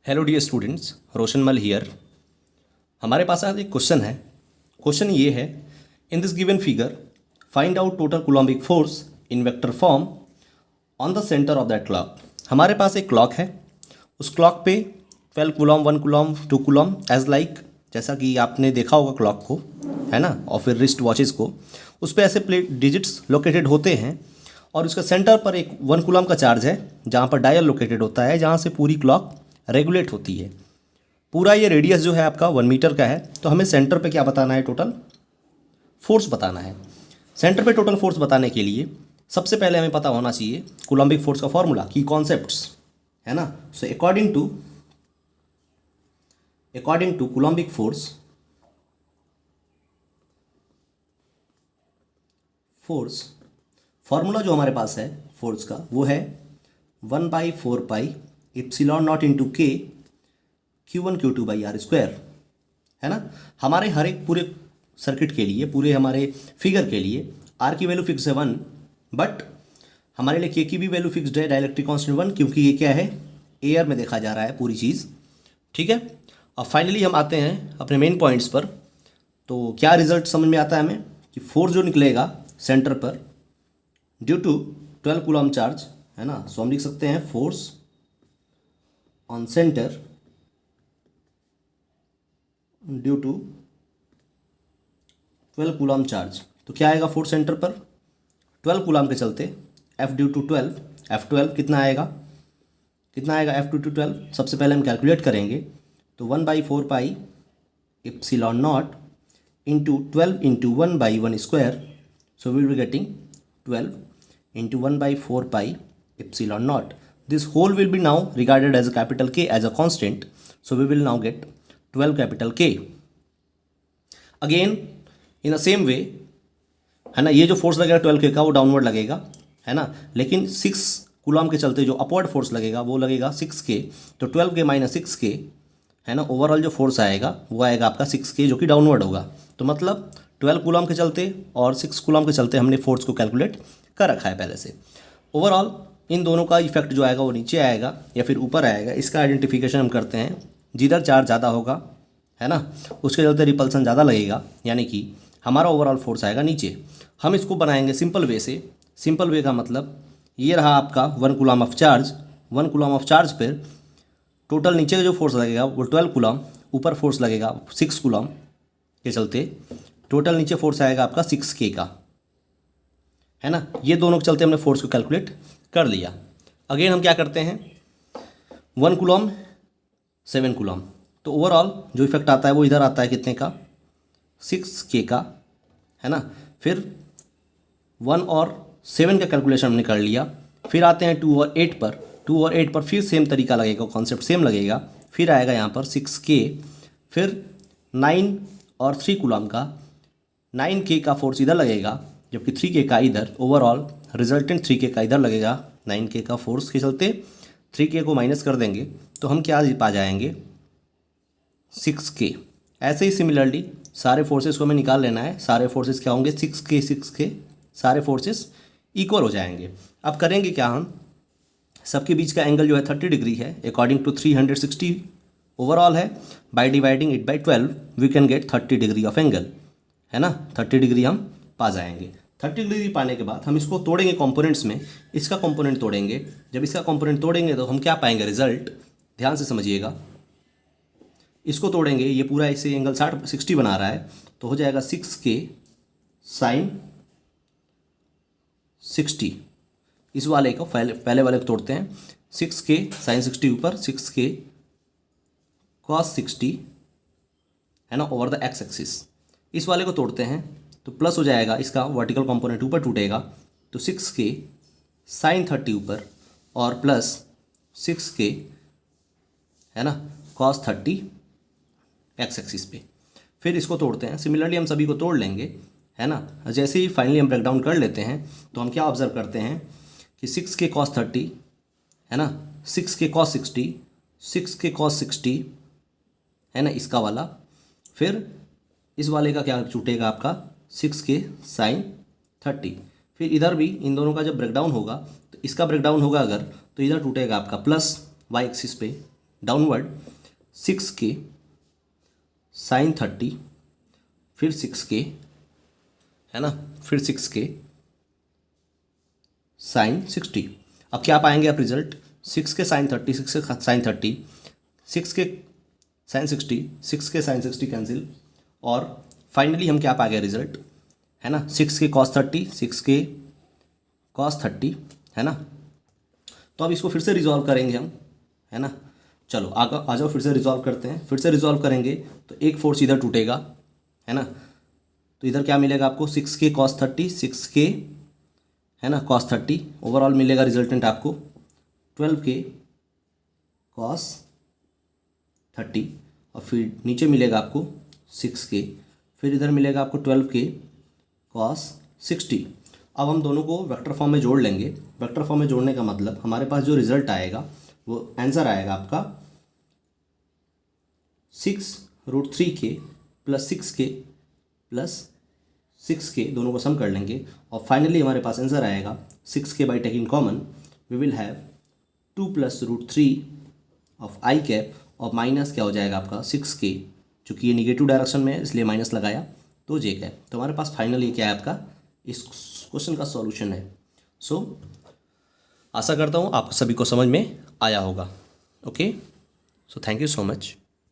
Hello dear students, रोशन मल here. हमारे पास आज एक क्वेश्चन है। क्वेश्चन ये है, in this given figure find out total coulombic force in vector form on the centre of that clock. हमारे पास एक क्लॉक है, उस क्लॉक पे 12 coulomb, 1 coulomb, 2 coulomb as like, जैसा कि आपने देखा होगा क्लॉक को, है ना, और फिर रिस्ट वॉचेस को, उस पर ऐसे प्लेट डिजिट्स लोकेटेड होते हैं और उसका सेंटर पर एक 1 कूलम का चार्ज है जहाँ पर डायल लोकेटेड होता है, जहाँ से पूरी क्लॉक रेगुलेट होती है। पूरा ये रेडियस जो है आपका 1 मीटर का है। तो हमें सेंटर पे क्या बताना है, टोटल फोर्स बताना है। सेंटर पे टोटल फोर्स बताने के लिए सबसे पहले हमें पता होना चाहिए कूलम्बिक फोर्स का फॉर्मूला, की कॉन्सेप्ट्स, है ना। So according to coulombic force formula जो हमारे पास है फोर्स का, वो है 1/4 पाई एप्सिलॉन नॉट इंटू के Q1 Q2 by are square, है ना। हमारे हर एक पूरे सर्किट के लिए, पूरे हमारे फिगर के लिए आर की वैल्यू फिक्स है 1, बट हमारे लिए के की भी वैल्यू फिक्स्ड है, डाइलेक्ट्रिक कांस्टेंट 1, क्योंकि ये क्या है, एयर में देखा जा रहा है पूरी चीज़, ठीक है। और फाइनली हम आते हैं अपने मेन पॉइंट्स पर। तो क्या रिजल्ट समझ में आता है हमें कि फोर्स जो निकलेगा सेंटर पर ड्यू टू 12 कूलम चार्ज, है ना। सो हम लिख सकते हैं force on centre due to 12 coulomb charge. तो क्या आएगा फोर्स सेंटर पर 12 कूलम के चलते, F ड्यू टू 12, F12 कितना आएगा F ड्यू टू 12। सबसे पहले हम कैलकुलेट करेंगे, तो 1/4 pi epsilon naught into 12 into 1/1 square. So we will be getting 12 into 1/4 pi epsilon naught. This whole will be now regarded as a capital K as a constant. So we will now get 12 capital K. Again in the same way, है ना, ये जो force लगेगा 12 K का वो downward लगेगा, है ना। लेकिन 6 कूलम के चलते जो अपवर्ड फोर्स लगेगा वो लगेगा 6K। तो 12K माइनस 6K, है ना, ओवरऑल जो फोर्स आएगा वो आएगा आपका 6K, जो कि डाउनवर्ड होगा। तो मतलब 12 कूलम के चलते और 6 कूलम के चलते हमने फोर्स को कैलकुलेट कर रखा है पहले से। ओवरऑल इन दोनों का इफेक्ट जो आएगा वो नीचे आएगा या फिर ऊपर आएगा, इसका आइडेंटिफिकेशन हम करते हैं। जिधर चार्ज ज़्यादा होगा, है ना, उसके चलते रिपल्सन ज़्यादा लगेगा, यानी कि हमारा ओवरऑल फोर्स आएगा नीचे। हम इसको बनाएंगे सिंपल वे से। सिंपल वे का मतलब ये रहा आपका 1 coulomb of charge. 1 coulomb of charge पर टोटल नीचे का जो फोर्स लगेगा वो 12 कूलम, ऊपर फोर्स लगेगा 6 कूलम के चलते, टोटल नीचे फोर्स आएगा आपका 6K का, है ना। ये दोनों के चलते हमने फोर्स को कैलकुलेट कर लिया। अगेन हम क्या करते हैं, 1 कूलम 7 कूलम, तो ओवरऑल जो इफेक्ट आता है वो इधर आता है कितने का, 6K का, है ना। फिर 1 और 7 का कैलकुलेशन हमने कर लिया। फिर आते हैं 2 और 8 पर। 2 और 8 पर फिर सेम तरीका लगेगा, कॉन्सेप्ट सेम लगेगा। फिर आएगा यहाँ पर 6K। फिर 9 और 3 कूलम का 9K का फोर्स इधर लगेगा, जबकि 3K का इधर। ओवरऑल रिजल्टेंट 3K का इधर लगेगा 9K का फोर्स के चलते। 3K को माइनस कर देंगे तो हम क्या पा जाएंगे, 6K। ऐसे ही सिमिलरली सारे फोर्सेस को हमें निकाल लेना है। सारे फोर्सेस क्या होंगे, 6K, सारे फोर्सेस इक्वल हो जाएंगे। अब करेंगे क्या, हम सबके बीच का एंगल जो है 30 डिग्री है, अकॉर्डिंग टू 360 ओवरऑल है। By dividing it by 12 we can get 30 degree of angle, है ना। 30 डिग्री हम पा जाएंगे। 30 डिग्री पाने के बाद हम इसको तोड़ेंगे कंपोनेंट्स में। इसका कंपोनेंट तोड़ेंगे, जब इसका कंपोनेंट तोड़ेंगे तो हम क्या पाएंगे, रिजल्ट। ध्यान से समझिएगा, इसको तोड़ेंगे, ये पूरा इसे एंगल 60 बना रहा है, तो हो जाएगा 6K साइन 60। इस वाले को पहले वाले को तोड़ते हैं, 6K साइन 60 ऊपर, 6K कॉस 60, है ना, ओवर द एक्स एक्सिस। इस वाले को तोड़ते हैं तो प्लस हो जाएगा, इसका वर्टिकल कंपोनेंट ऊपर टूटेगा, तो 6K साइन 30 ऊपर और प्लस 6K, है ना, कॉस 30 एक्स एक्सिस पे। फिर इसको तोड़ते हैं, सिमिलरली हम सभी को तोड़ लेंगे, है ना। जैसे ही फाइनली हम ब्रेकडाउन कर लेते हैं तो हम क्या ऑब्जर्व करते हैं कि 6K कॉस 30, है ना, 6K कॉस 60, 6K कॉस 60, है ना, इसका वाला। फिर इस वाले का क्या छूटेगा आपका, 6K साइन 30। फिर इधर भी इन दोनों का जब ब्रेकडाउन होगा, तो इसका ब्रेकडाउन होगा अगर, तो इधर टूटेगा आपका प्लस वाई एक्सिस पे डाउनवर्ड 6k साइन 30, फिर 6k, है ना, फिर 6k साइन 60। अब क्या पाएंगे आप result? 6k sine 30, 6k sine 30, 6k sine 60, 6k sine 60 कैंसिल, और फाइनली हम क्या पा गए रिजल्ट, है ना, 6k कॉस 30, 6k कॉस 30, है ना। तो अब इसको फिर से रिजॉल्व करेंगे हम, है ना। चलो आगे आ जाओ, फिर से रिजॉल्व करते हैं। फिर से रिजॉल्व करेंगे तो एक फोर्स इधर टूटेगा, है ना, तो इधर क्या मिलेगा आपको? 6k कॉस 30, 6k, है ना, कॉस 30, ओवरऑल मिलेगा रिजल्टेंट आपको 12k कॉस 30, और फिर नीचे मिलेगा आपको 6k, फिर इधर मिलेगा आपको 12k कॉस 60। अब हम दोनों को वेक्टर फॉर्म में जोड़ लेंगे। वेक्टर फॉर्म में जोड़ने का मतलब हमारे पास जो रिजल्ट आएगा वो आंसर आएगा आपका 6√3k plus 6k plus 6k, दोनों को सम कर लेंगे और फाइनली हमारे पास आंसर आएगा 6k by taking common we will have 2 + √3 of i cap, और माइनस क्या हो जाएगा आपका 6k, चूँकि ये निगेटिव डायरेक्शन में है इसलिए माइनस लगाया, तो जे कैप। तो हमारे पास फाइनली क्या है आपका इस क्वेश्चन का सॉल्यूशन है। सो आशा करता हूँ आप सभी को समझ में आया होगा। Okay, so thank you so much.